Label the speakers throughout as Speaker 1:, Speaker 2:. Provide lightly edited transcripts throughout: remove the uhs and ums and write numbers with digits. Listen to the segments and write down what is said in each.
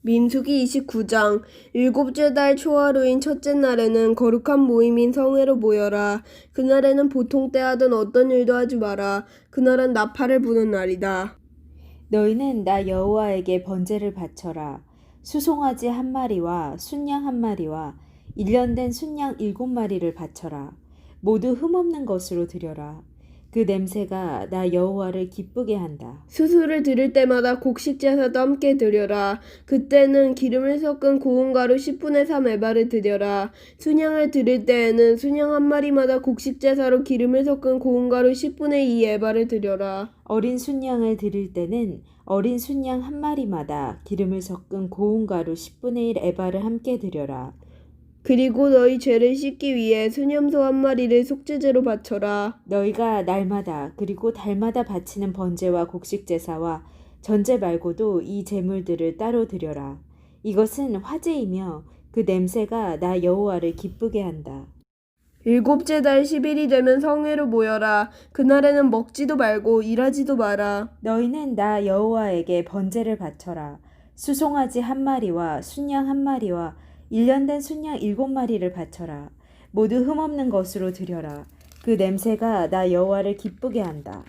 Speaker 1: 민수기 29장 일곱째 달 초하루인 첫째 날에는 거룩한 모임인 성회로 모여라. 그날에는 보통 때 하던 어떤 일도 하지 마라. 그날은 나팔을 부는 날이다.
Speaker 2: 너희는 나 여호와에게 번제를 바쳐라. 수송아지 1마리와 순양 1마리와 1년 된 순양 7마리를 바쳐라. 모두 흠없는 것으로 드려라. 그 냄새가 나 여호와를 기쁘게 한다.
Speaker 1: 수수를 드릴 때마다 곡식 제사도 함께 드려라. 그때는 기름을 섞은 고운 가루 10분의 3 에바를 드려라. 순양을 드릴 때에는 순양 1마리마다 곡식 제사로 기름을 섞은 고운 가루 10분의 2 에바를 드려라.
Speaker 2: 어린 순양을 드릴 때는 어린 순양 1마리마다 기름을 섞은 고운 가루 10분의 1 에바를 함께 드려라.
Speaker 1: 그리고 너희 죄를 씻기 위해 수념소 1마리를 속죄제로 바쳐라.
Speaker 2: 너희가 날마다 그리고 달마다 바치는 번제와 곡식 제사와 전제 말고도 이 제물들을 따로 드려라. 이것은 화제이며 그 냄새가 나 여호와를 기쁘게 한다.
Speaker 1: 일곱째 달 10일이 되면 성회로 모여라. 그날에는 먹지도 말고 일하지도 마라.
Speaker 2: 너희는 나 여호와에게 번제를 바쳐라. 수송아지 1마리와 순양 1마리와 1년 된 순양 7마리를 바쳐라. 모두 흠없는 것으로 드려라. 그 냄새가 나 여호와를 기쁘게 한다.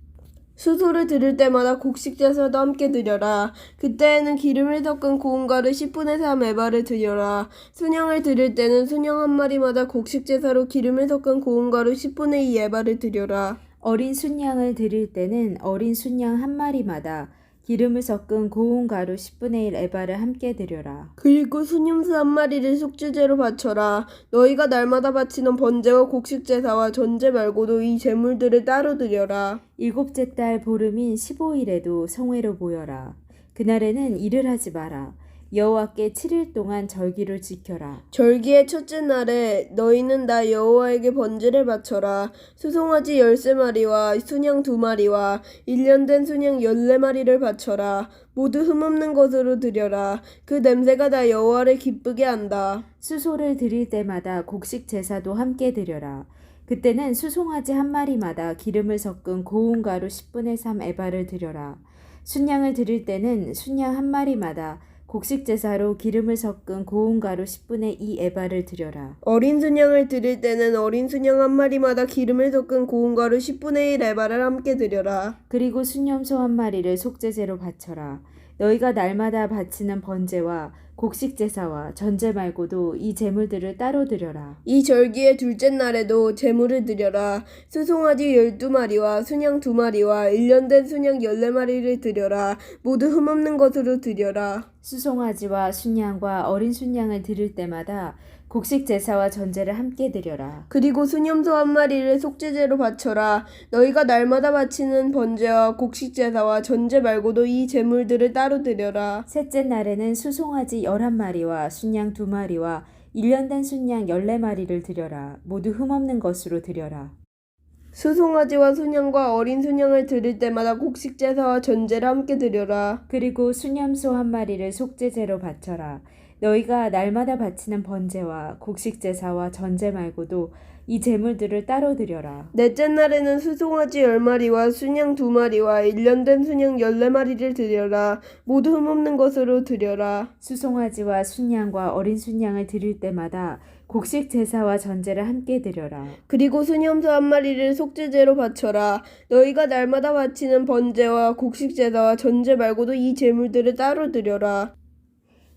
Speaker 1: 수소를 드릴 때마다 곡식 제사도 함께 드려라. 그때에는 기름을 섞은 고운 가루 10분의 3 에바를 드려라. 순양을 드릴 때는 순양 1마리마다 곡식 제사로 기름을 섞은 고운 가루 10분의 2 에바를 드려라.
Speaker 2: 어린 순양을 드릴 때는 어린 순양 1마리마다 기름을 섞은 고운 가루 10분의 1 에바를 함께 드려라.
Speaker 1: 그리고 순임수 1마리를 속죄제로 바쳐라. 너희가 날마다 바치는 번제와 곡식 제사와 전제 말고도 이 제물들을 따로 드려라.
Speaker 2: 일곱째 달 보름인 15일에도 성회로 모여라. 그날에는 일을 하지 마라. 여호와께 7일 동안 절기를 지켜라.
Speaker 1: 절기의 첫째 날에 너희는 나 여호와에게 번제를 바쳐라. 수송아지 13마리와 순양 2마리와 1년 된 순양 14마리를 바쳐라. 모두 흠없는 것으로 드려라. 그 냄새가 나 여호와를 기쁘게 한다.
Speaker 2: 수소를 드릴 때마다 곡식 제사도 함께 드려라. 그때는 수송아지 1마리마다 기름을 섞은 고운 가루 10분의 3 에바를 드려라. 순양을 드릴 때는 순양 1마리마다 곡식 제사로 기름을 섞은 고운 가루 10분의 2 에바를 드려라.
Speaker 1: 어린 순양을 드릴 때는 어린 순양 1마리마다 기름을 섞은 고운 가루 10분의 1 에바를 함께 드려라.
Speaker 2: 그리고 순염소 1마리를 속죄제로 바쳐라. 너희가 날마다 바치는 번제와 곡식 제사와 전제 말고도 이 제물들을 따로 드려라.
Speaker 1: 이 절기의 둘째 날에도 제물을 드려라. 수송아지 12마리와 순양 2마리와 1년 된 순양 14마리를 드려라. 모두 흠없는 것으로 드려라.
Speaker 2: 수송아지와 순양과 어린 순양을 드릴 때마다 곡식 제사와 전제를 함께 드려라.
Speaker 1: 그리고 수념소 1마리를 속죄제로 바쳐라. 너희가 날마다 바치는 번제와 곡식 제사와 전제 말고도 이 제물들을 따로 드려라.
Speaker 2: 셋째 날에는 수송아지 11마리와 순양 2마리와 1년 된 순양 14마리를 드려라. 모두 흠없는 것으로 드려라.
Speaker 1: 수송아지와 순양과 어린 순양을 드릴 때마다 곡식 제사와 전제를 함께 드려라.
Speaker 2: 그리고 순염소 1마리를 속죄제로 바쳐라. 너희가 날마다 바치는 번제와 곡식 제사와 전제 말고도 이 제물들을 따로 드려라.
Speaker 1: 넷째 날에는 수송아지 10마리와 순양 2마리와 1년 된 순양 14마리를 드려라. 모두 흠없는 것으로 드려라.
Speaker 2: 수송아지와 순양과 어린 순양을 드릴 때마다 곡식 제사와 전제를 함께 드려라.
Speaker 1: 그리고 수념소 1마리를 속죄제로 바쳐라. 너희가 날마다 바치는 번제와 곡식 제사와 전제 말고도 이 제물들을 따로 드려라.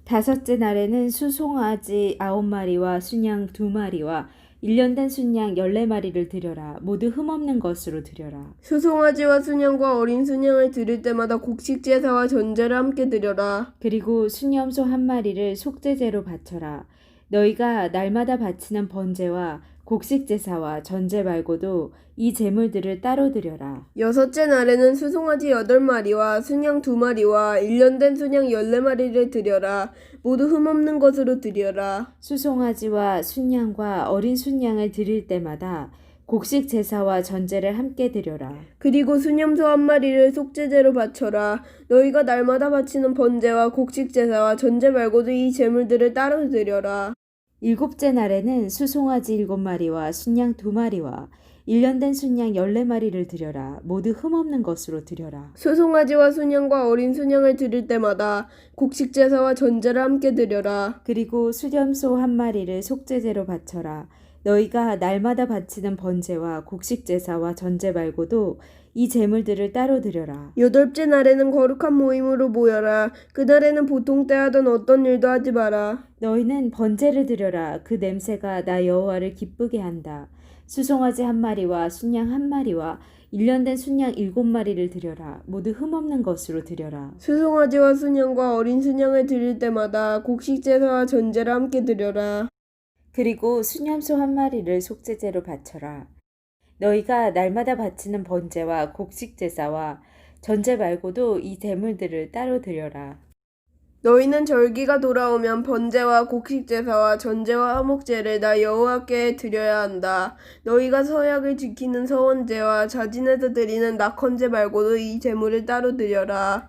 Speaker 2: 다섯째 날에는 수송아지 9마리와 순양 2마리와 1년 된 순양 14마리를 드려라. 모두 흠없는 것으로 드려라.
Speaker 1: 수송아지와 순양과 어린 순양을 드릴 때마다 곡식 제사와 전제를 함께 드려라.
Speaker 2: 그리고 순염소 1마리를 속죄제로 바쳐라. 너희가 날마다 바치는 번제와 곡식 제사와 전제 말고도 이 제물들을 따로 드려라.
Speaker 1: 여섯째 날에는 수송아지 8마리와 순양 2마리와 1년 된 순양 14마리를 드려라. 모두 흠없는 것으로 드려라.
Speaker 2: 수송아지와 순양과 어린 순양을 드릴 때마다 곡식 제사와 전제를 함께 드려라.
Speaker 1: 그리고 수념소 1마리를 속죄제로 바쳐라. 너희가 날마다 바치는 번제와 곡식 제사와 전제 말고도 이 제물들을 따로 드려라.
Speaker 2: 일곱째 날에는 수송아지 7마리와 순양 2마리와 일년된 순양 14마리를 드려라. 모두 흠없는 것으로 드려라.
Speaker 1: 수송아지와 순양과 어린 순양을 드릴 때마다 곡식 제사와 전제를 함께 드려라.
Speaker 2: 그리고 수렴소 1마리를 속죄제로 바쳐라. 너희가 날마다 바치는 번제와 곡식 제사와 전제 말고도 이 제물들을 따로 드려라.
Speaker 1: 여덟째 날에는 거룩한 모임으로 모여라. 그날에는 보통 때 하던 어떤 일도 하지 마라.
Speaker 2: 너희는 번제를 드려라. 그 냄새가 나 여호와를 기쁘게 한다. 수송아지 1마리와 순양 1마리와 1년된 순양 7마리를 드려라. 모두 흠없는 것으로 드려라.
Speaker 1: 수송아지와 순양과 어린 순양을 드릴 때마다 곡식 제사와 전제를 함께 드려라.
Speaker 2: 그리고 수념소 1마리를 속죄제로 바쳐라. 너희가 날마다 바치는 번제와 곡식 제사와 전제 말고도 이 제물들을 따로 드려라.
Speaker 1: 너희는 절기가 돌아오면 번제와 곡식 제사와 전제와 화목제를 나 여호와께 드려야 한다. 너희가 서약을 지키는 서원제와 자진해서 드리는 낙헌제 말고도 이 제물을 따로 드려라.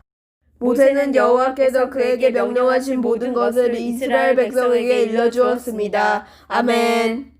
Speaker 1: 모세는 여호와께서 그에게 명령하신 모든 것을 이스라엘 백성에게 일러주었습니다. 아멘.